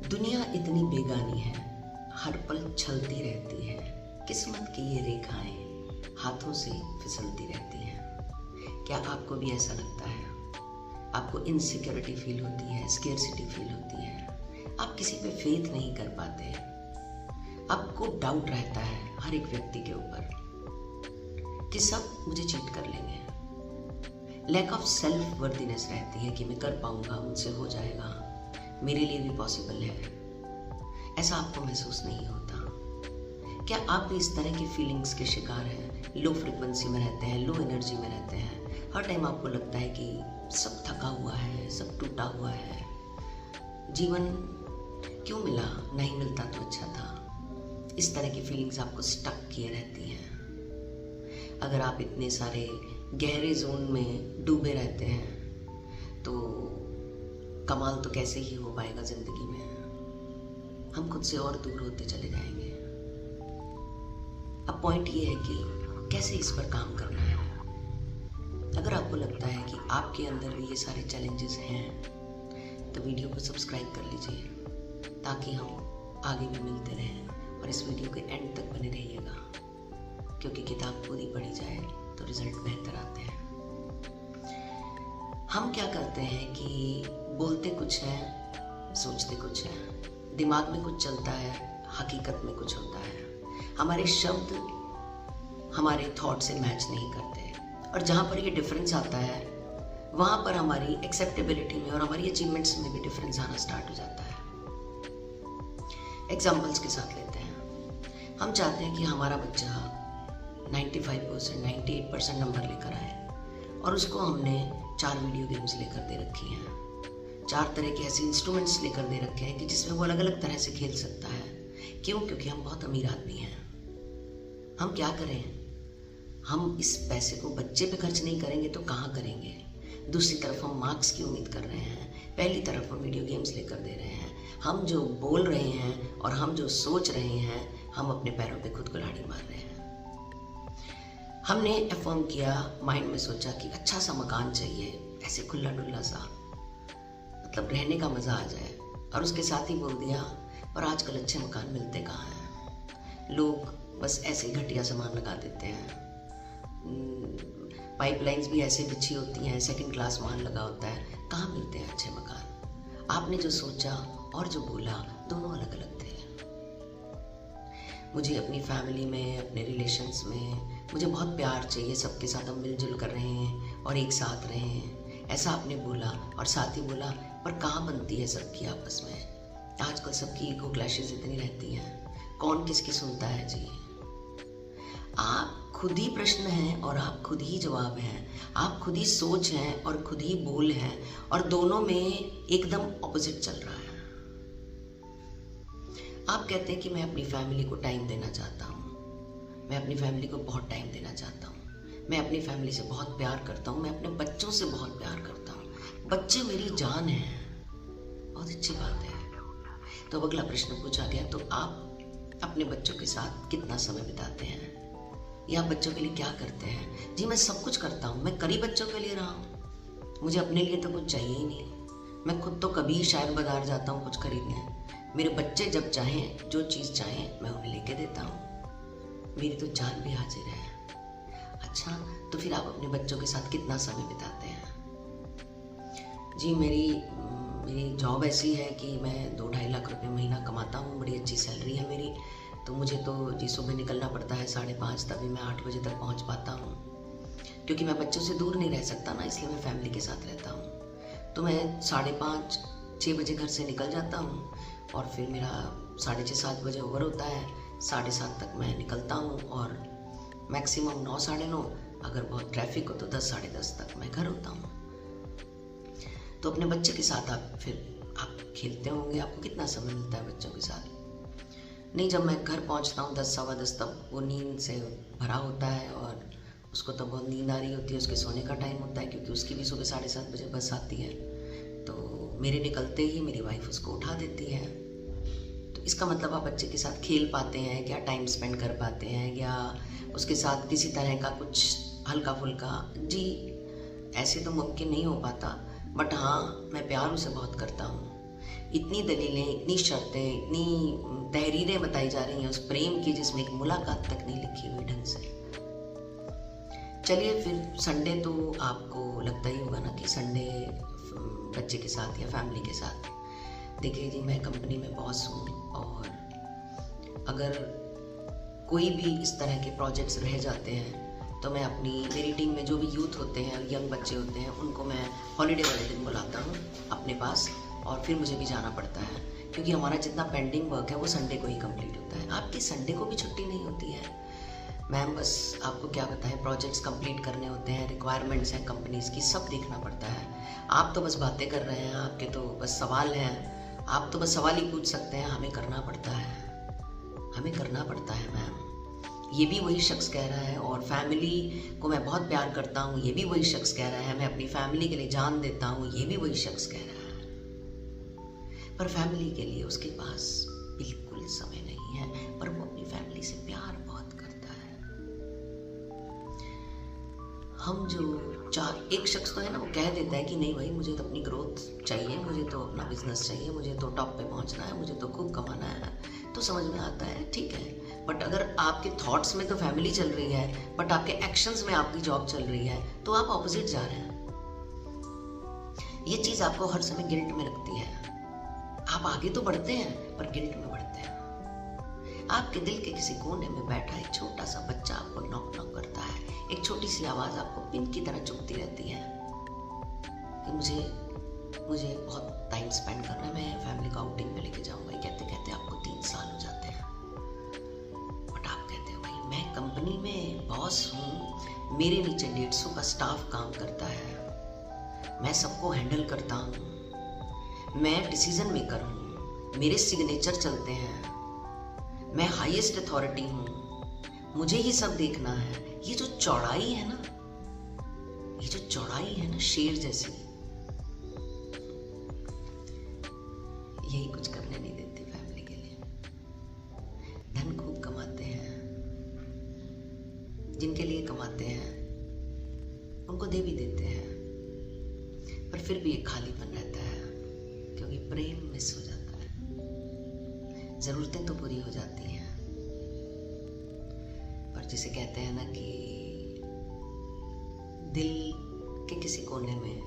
दुनिया इतनी बेगानी है, हर पल छलती रहती है। किस्मत की ये रेखाएं हाथों से फिसलती रहती हैं। क्या आपको भी ऐसा लगता है? आपको इनसिक्योरिटी फील होती है, स्केर्सिटी फील होती है, आप किसी पे फेथ नहीं कर पाते, आपको डाउट रहता है हर एक व्यक्ति के ऊपर कि सब मुझे चीट कर लेंगे। लैक ऑफ सेल्फ वर्दीनेस रहती है कि मैं कर पाऊंगा, मुझसे हो जाएगा, मेरे लिए भी पॉसिबल है। ऐसा आपको महसूस नहीं होता? क्या आप भी इस तरह की फीलिंग्स के शिकार हैं? लो फ्रिक्वेंसी में रहते हैं, लो एनर्जी में रहते हैं, हर टाइम आपको लगता है कि सब थका हुआ है, सब टूटा हुआ है, जीवन क्यों मिला, नहीं मिलता तो अच्छा था। इस तरह की फीलिंग्स आपको स्टक किए रहती हैं। अगर आप इतने सारे गहरे जोन में डूबे रहते हैं तो कमाल तो कैसे ही हो पाएगा जिंदगी में। हम खुद से और दूर होते चले जाएंगे। अब पॉइंट ये है कि कैसे इस पर काम करना है। अगर आपको लगता है कि आपके अंदर भी ये सारे चैलेंजेस हैं तो वीडियो को सब्सक्राइब कर लीजिए ताकि हम आगे भी मिलते रहें, और इस वीडियो के एंड तक बने रहिएगा, क्योंकि किताब पूरी पढ़ी जाए तो रिजल्ट बेहतर आते हैं। हम क्या करते हैं कि बोलते कुछ है, सोचते कुछ है, दिमाग में कुछ चलता है, हकीकत में कुछ होता है। हमारे शब्द हमारे थॉट से मैच नहीं करते, और जहाँ पर ये डिफरेंस आता है वहाँ पर हमारी एक्सेप्टेबिलिटी में और हमारी अचीवमेंट्स में भी डिफरेंस आना स्टार्ट हो जाता है। एग्जाम्पल्स के साथ लेते हैं। हम चाहते हैं कि हमारा बच्चा 95%, 98% नंबर लेकर आए, और उसको हमने 4 वीडियो गेम्स लेकर दे रखी हैं, 4 तरह के ऐसे इंस्ट्रूमेंट्स लेकर दे रखे हैं कि जिसमें वो अलग अलग तरह से खेल सकता है। क्यों? क्योंकि हम बहुत अमीर आदमी हैं। हम क्या करें? हम इस पैसे को बच्चे पे खर्च नहीं करेंगे तो कहाँ करेंगे? दूसरी तरफ हम मार्क्स की उम्मीद कर रहे हैं, पहली तरफ हम वीडियो गेम्स लेकर दे रहे हैं। हम जो बोल रहे हैं और हम जो सोच रहे हैं, हम अपने पैरों पे खुद कुल्हाड़ी मार रहे हैं। हमने अफर्म किया, माइंड में सोचा कि अच्छा सा मकान चाहिए, ऐसे खुला डुल्ला सा, मतलब रहने का मज़ा आ जाए, और उसके साथ ही बोल दिया पर आजकल अच्छे मकान मिलते कहाँ हैं, लोग बस ऐसे घटिया सामान लगा देते हैं, पाइपलाइंस भी ऐसे बिछी होती हैं, सेकंड क्लास माल लगा होता है, कहाँ मिलते हैं अच्छे मकान। आपने जो सोचा और जो बोला दोनों अलग अलग थे। मुझे अपनी फैमिली में, अपने रिलेशंस में मुझे बहुत प्यार चाहिए, सबके साथ हम मिलजुल कर रहे हैं और एक साथ रहे हैं, ऐसा आपने बोला, और साथ ही बोला पर कहाँ बनती है सबकी आपस में। आजकल सबकी ईगो क्लैशेस इतनी रहती हैं, कौन किसकी सुनता है जी। आप खुद ही प्रश्न हैं और आप खुद ही जवाब हैं, आप खुद ही सोच हैं और खुद ही बोल हैं, और दोनों में एकदम ऑपोजिट चल रहा है। आप कहते हैं कि मैं अपनी फैमिली को टाइम देना चाहता हूँ, मैं अपनी फैमिली को बहुत टाइम देना चाहता हूँ, मैं अपनी फैमिली से बहुत प्यार करता हूँ, मैं अपने बच्चों से बहुत प्यार करता हूँ, बच्चे मेरी जान हैं, बहुत अच्छी बात है। तो अगला प्रश्न पूछा गया, तो आप अपने बच्चों के साथ कितना समय बिताते हैं, या बच्चों के लिए क्या करते हैं? जी मैं सब कुछ करता हूँ, मैं करीब बच्चों के लिए रहा हूँ, मुझे अपने लिए तो कुछ चाहिए ही नहीं। मैं खुद तो कभी शायद बाजार जाता हूँ कुछ खरीदने, मेरे बच्चे जब चाहें, जो चीज़ चाहें, मैं उन्हें लेके देता हूँ, मेरी तो जान भी हाजिर है। अच्छा, तो फिर आप अपने बच्चों के साथ कितना समय बिताते हैं? जी मेरी जॉब ऐसी है कि मैं 2-2.5 लाख रुपए महीना कमाता हूँ, बड़ी अच्छी सैलरी है मेरी, तो मुझे तो जी सुबह निकलना पड़ता है 5:30, तभी मैं 8 बजे तक पहुँच पाता हूँ, क्योंकि मैं बच्चों से दूर नहीं रह सकता ना, इसलिए मैं फैमिली के साथ रहता हूँ। तो मैं 5:30-6 बजे घर से निकल जाता हूँ, और फिर मेरा 6:30-7 बजे ओवर होता है, 7:30 तक मैं निकलता हूँ, और मैक्सिमम 9-9:30, अगर बहुत ट्रैफिक हो तो 10-10:30 तक मैं घर होता हूँ। तो अपने बच्चे के साथ आप खेलते होंगे, आपको कितना समय मिलता है बच्चों के साथ? नहीं, जब मैं घर पहुंचता हूँ 10-10:15, तब वो नींद से भरा होता है और उसको तो बहुत नींद आ रही होती है, उसके सोने का टाइम होता है, क्योंकि उसकी भी सुबह 7:30 बजे बस आती है। तो मेरे निकलते ही मेरी वाइफ उसको उठा देती है। तो इसका मतलब आप बच्चे के साथ खेल पाते हैं क्या, टाइम स्पेंड कर पाते हैं, या उसके साथ किसी तरह का कुछ हल्का फुल्का? जी ऐसे तो मुमकिन नहीं हो पाता, बट हाँ मैं प्यार उसे बहुत करता हूँ। इतनी दलीलें, इतनी शर्तें, इतनी तहरीरें बताई जा रही हैं उस प्रेम की जिसमें एक मुलाकात तक नहीं लिखी हुई ढंग से। चलिए फिर संडे तो आपको लगता ही होगा ना कि संडे बच्चे के साथ या फैमिली के साथ। देखिए जी, मैं कंपनी में बॉस हूँ और अगर कोई भी इस तरह के प्रोजेक्ट्स रह जाते हैं तो मैं मेरी टीम में जो भी यूथ होते हैं, यंग बच्चे होते हैं, उनको मैं हॉलीडे वाले दिन बुलाता हूँ अपने पास और फिर मुझे भी जाना पड़ता है क्योंकि हमारा जितना पेंडिंग वर्क है वो संडे को ही कंप्लीट होता है। आपकी संडे को भी छुट्टी नहीं होती है मैम। बस आपको क्या बताएं, प्रोजेक्ट्स कंप्लीट करने होते हैं, रिक्वायरमेंट्स हैं कंपनीज़ की, सब देखना पड़ता है। आप तो बस बातें कर रहे हैं, आपके तो बस सवाल हैं, आप तो बस सवाल ही पूछ सकते हैं। हमें करना पड़ता है, हमें करना पड़ता है मैम। ये भी वही शख्स कह रहा है और फैमिली को मैं बहुत प्यार करता हूँ, ये भी वही शख्स कह रहा है। मैं अपनी फैमिली के लिए जान देता हूँ, ये भी वही शख्स कह रहा है। पर फैमिली के लिए उसके पास बिल्कुल समय नहीं है, पर वो अपनी फैमिली से प्यार बहुत करता है। हम जो एक शख्स तो है ना, वो कह देता है कि नहीं भाई, मुझे तो अपनी ग्रोथ चाहिए, मुझे तो अपना बिजनेस चाहिए, मुझे तो टॉप पे पहुंचना है, मुझे तो खूब कमाना है। तो समझ में आता है, ठीक है। बट अगर आपके थॉट्स में तो फैमिली चल रही है बट आपके एक्शंस में आपकी जॉब चल रही है तो आप ऑपोजिट जा रहे हैं। ये चीज़ आपको हर समय गिल्ट में रखती है। आप आगे तो बढ़ते हैं पर गिल्ट में बढ़ते हैं। आपके दिल के किसी कोने में बैठा एक छोटा सा बच्चा आपको नॉक नॉक करता है, एक छोटी सी आवाज़ आपको पिन की तरह चुभती रहती है कि मुझे बहुत टाइम स्पेंड करना है, मैं फैमिली को आउटिंग पे लेके जाऊंगा। कहते कहते आपको 3 साल हो जाते हैं बट आप कहते हैं भाई मैं कंपनी में बॉस हूँ, मेरे नीचे 150 का स्टाफ काम करता है, मैं सबको हैंडल करता हूँ, मैं डिसीजन मेकर हूँ, मेरे सिग्नेचर चलते हैं, मैं हाईएस्ट अथॉरिटी हूँ, मुझे ही सब देखना है। ये जो चौड़ाई है ना, ये जो चौड़ाई है ना शेर जैसी, यही कुछ करने नहीं देती फैमिली के लिए। धन खूब कमाते हैं, जिनके लिए कमाते हैं उनको दे भी देते हैं, पर फिर भी एक खालीपन रहता है क्योंकि प्रेम मिस हो जाता है। जरूरतें तो पूरी हो जाती हैं पर जिसे कहते हैं ना कि दिल के किसी कोने में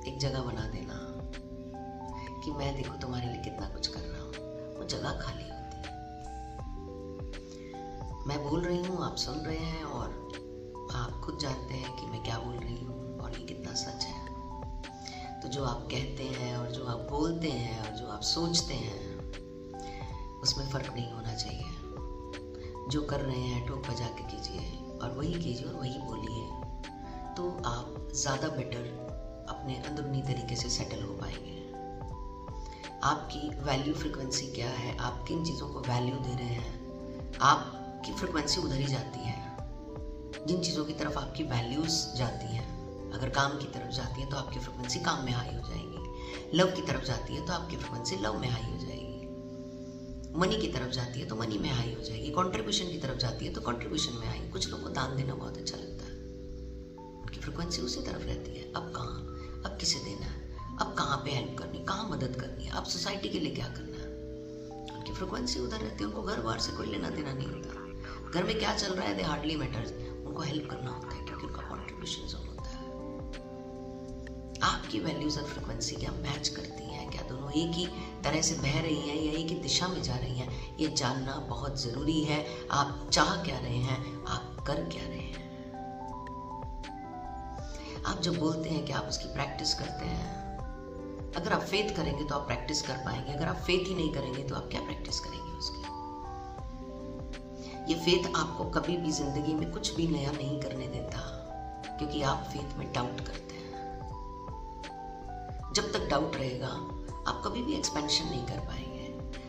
एक जगह बना देना कि मैं देखो तुम्हारे लिए कितना कुछ कर रहा हूँ, वो जगह खाली होती है। मैं बोल रही हूँ, आप सुन रहे हैं और आप खुद जानते हैं कि मैं क्या बोल रही हूँ और ये कितना सच है। तो जो आप कहते हैं और जो आप बोलते हैं और जो आप सोचते हैं उसमें फ़र्क नहीं होना चाहिए। जो कर रहे हैं ठोक बजा के कीजिए और वही कीजिए और वही बोलिए, तो आप ज़्यादा बेटर अपने अंदरूनी तरीके से सेटल हो पाएंगे। आपकी वैल्यू फ्रिक्वेंसी क्या है, आप किन चीज़ों को वैल्यू दे रहे हैं, आपकी फ्रिक्वेंसी उधर ही जाती है। जिन चीज़ों की तरफ आपकी वैल्यूज़ जाती हैं, अगर काम की तरफ जाती है तो आपकी फ्रिक्वेंसी काम में हाई हो जाएगी, लव की तरफ जाती है तो आपकी फ्रिक्वेंसी लव में हाई हो जाएगी, मनी की तरफ जाती है तो मनी में हाई हो जाएगी, कंट्रीब्यूशन की तरफ जाती है तो कंट्रीब्यूशन में हाई। कुछ लोगों को दान देना बहुत अच्छा लगता है, उनकी फ्रिक्वेंसी उसी तरफ रहती है। अब कहाँ, अब किसे देना है, अब कहाँ पे हेल्प करनी, कहाँ मदद करनी है, अब सोसाइटी के लिए क्या करना है, उनकी फ्रिक्वेंसी उधर रहती है। उनको घर बार से कोई लेना देना नहीं होता, घर में क्या चल रहा है दे हार्डली मैटर्स, उनको हेल्प करना होता है क्योंकि उनका कॉन्ट्रीब्यूशन जोन होता है। आपकी वैल्यूज और फ्रिक्वेंसी क्या मैच करती हैं, क्या दोनों एक ही तरह से बह रही हैं या एक ही दिशा में जा रही हैं, ये जानना बहुत ज़रूरी है। आप चाह क्या रहे हैं, आप कर क्या रहे हैं। आप जो बोलते हैं कि आप उसकी प्रैक्टिस करते हैं, अगर आप फेथ करेंगे तो आप प्रैक्टिस कर पाएंगे, अगर आप फेथ ही नहीं करेंगे तो आप क्या प्रैक्टिस करेंगे उसकी। ये फेथ आपको कभी भी जिंदगी में कुछ भी नया नहीं करने देता क्योंकि आप फेथ में डाउट करते हैं। जब तक डाउट रहेगा आप कभी भी एक्सपेंशन नहीं कर पाएंगे।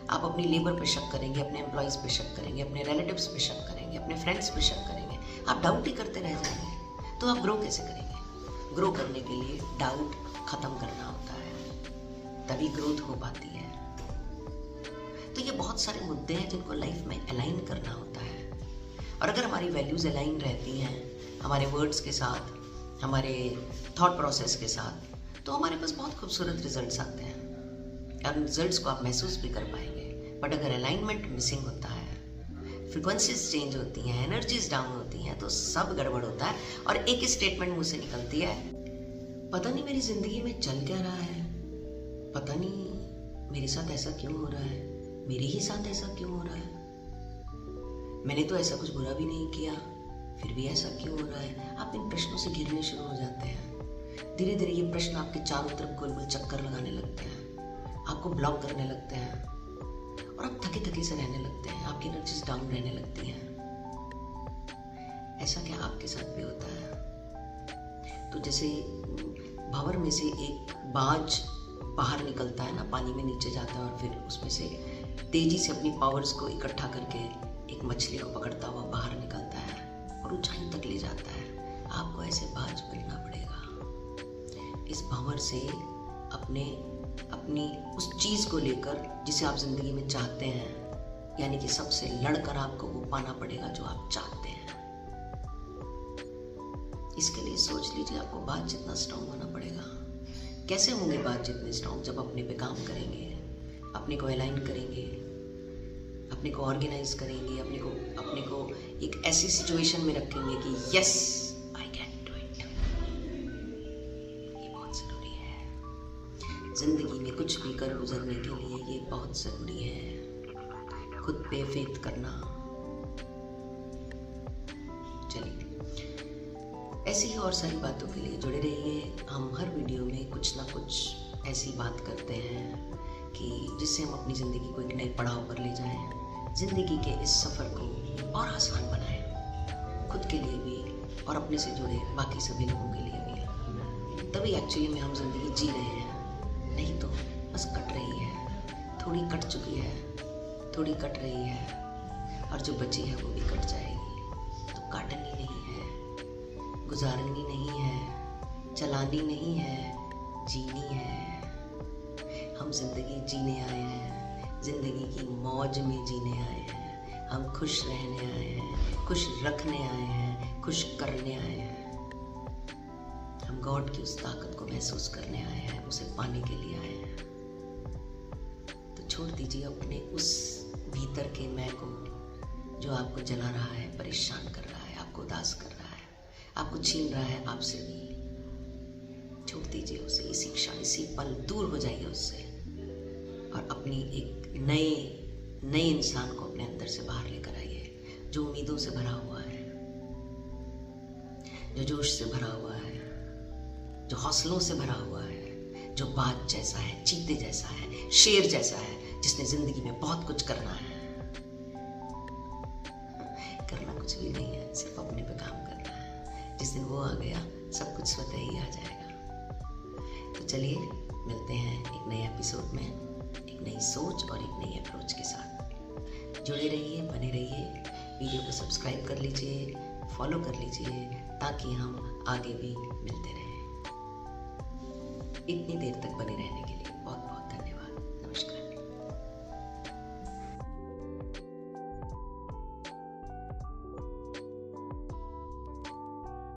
आप अपनी लेबर पे शक करेंगे, अपने एम्प्लॉयज़ पे शक करेंगे, अपने रिलेटिव्स पे शक करेंगे, अपने फ्रेंड्स पे शक करेंगे, आप डाउट ही करते रह जाएंगे। तो आप ग्रो कैसे करेंगे। ग्रो करने के लिए डाउट खत्म करना होता है, तभी ग्रोथ हो पाती है। तो ये बहुत सारे मुद्दे हैं जिनको लाइफ में अलाइन करना होता है। और अगर हमारी वैल्यूज़ अलाइन रहती हैं हमारे वर्ड्स के साथ, हमारे थॉट प्रोसेस के साथ, तो हमारे पास बहुत खूबसूरत रिजल्ट्स आते हैं। और रिजल्ट्स को आप महसूस भी कर पाएंगे। बट अगर अलाइनमेंट मिसिंग होता है, फ्रिक्वेंसीज चेंज होती हैं, एनर्जीज डाउन होती हैं, तो सब गड़बड़ होता है और एक स्टेटमेंट मुंह से निकलती है, पता नहीं मेरी जिंदगी में चल क्या रहा है, पता नहीं मेरे साथ ऐसा क्यों हो रहा है, मेरे ही साथ ऐसा क्यों हो रहा है, मैंने तो ऐसा कुछ बुरा भी नहीं किया, फिर भी ऐसा क्यों हो रहा है। आप इन प्रश्नों से घिरने शुरू हो जाते हैं। धीरे धीरे ये प्रश्न आपके चारों तरफ गोल गोल चक्कर लगाने लगते हैं, आपको ब्लॉक करने लगते हैं और आप थके थके से रहने लगते हैं, आपकी एनर्जीज डाउन रहने लगती हैं। ऐसा क्या आपके साथ भी होता है? तो जैसे भंवर में से एक बाज बाहर निकलता है ना, पानी में नीचे जाता है और फिर उसमें से तेजी से अपनी पावर्स को इकट्ठा करके एक मछली को पकड़ता हुआ बाहर निकलता है और ऊंचाई तक ले जाता है। आपको ऐसे बाज बनना पड़ेगा, इस भंवर से अपनी उस चीज को लेकर जिसे आप जिंदगी में चाहते हैं, यानी कि सबसे लड़कर आपको वो पाना पड़ेगा जो आप चाहते हैं। इसके लिए सोच लीजिए, आपको बात जितना स्ट्रांग होना पड़ेगा। कैसे होंगे बात जितने स्ट्रांग? जब अपने पे काम करेंगे, अपने को अलाइन करेंगे, अपने को ऑर्गेनाइज करेंगे, अपने को एक ऐसी सिचुएशन में रखेंगे कि yes I can do it. ये बहुत जरूरी है जिंदगी में, कुछ भी कर गुजरने के लिए ये बहुत जरूरी है, खुद पे फेथ करना। चलिए, ऐसी ही और सारी बातों के लिए जुड़े रहिए। हम हर वीडियो में कुछ ना कुछ ऐसी बात करते हैं कि जिससे हम अपनी ज़िंदगी को एक नए पड़ाव पर ले जाएं, ज़िंदगी के इस सफ़र को और आसान बनाएं, खुद के लिए भी और अपने से जुड़े बाकी सभी लोगों के लिए भी। तभी एक्चुअली में हम ज़िंदगी जी रहे हैं, नहीं तो बस कट रही है, थोड़ी कट चुकी है, थोड़ी कट रही है और जो बची है वो भी कट जाएगी। तो काटनी नहीं है, गुजारनी नहीं है, चलानी नहीं है, जीनी है। हम जिंदगी जीने आए हैं, जिंदगी की मौज में जीने आए हैं। हम खुश रहने आए हैं, खुश रखने आए हैं, खुश करने आए हैं। हम गॉड की उस ताकत को महसूस करने आए हैं, उसे पाने के लिए आए हैं। तो छोड़ दीजिए अपने उस भीतर के मैं को जो आपको जला रहा है, परेशान कर रहा है, आपको उदास कर रहा है, आपको छीन रहा है आपसे भी। छोड़ दीजिए उसे, इसी क्षण, इसी पल दूर हो जाइए उससे और अपनी एक नए इंसान को अपने अंदर से बाहर लेकर आइए, जो उम्मीदों से भरा हुआ है, जो जोश से भरा हुआ है, जो हौसलों से भरा हुआ है, जो बाज जैसा है, चीते जैसा है, शेर जैसा है, जिसने जिंदगी में बहुत कुछ करना है। करना कुछ भी नहीं है, सिर्फ अपने पे काम करना है। जिस दिन वो आ गया, सब कुछ स्वतः ही आ जाएगा। तो चलिए, मिलते हैं एक नए एपिसोड में, एक नई सोच और एक नई अप्रोच के साथ। जुड़े रहिए, बने रहिए, वीडियो को सब्सक्राइब कर लीजिए, फॉलो कर लीजिए, ताकि हम आगे भी मिलते रहें। इतनी देर तक बने रहने के लिए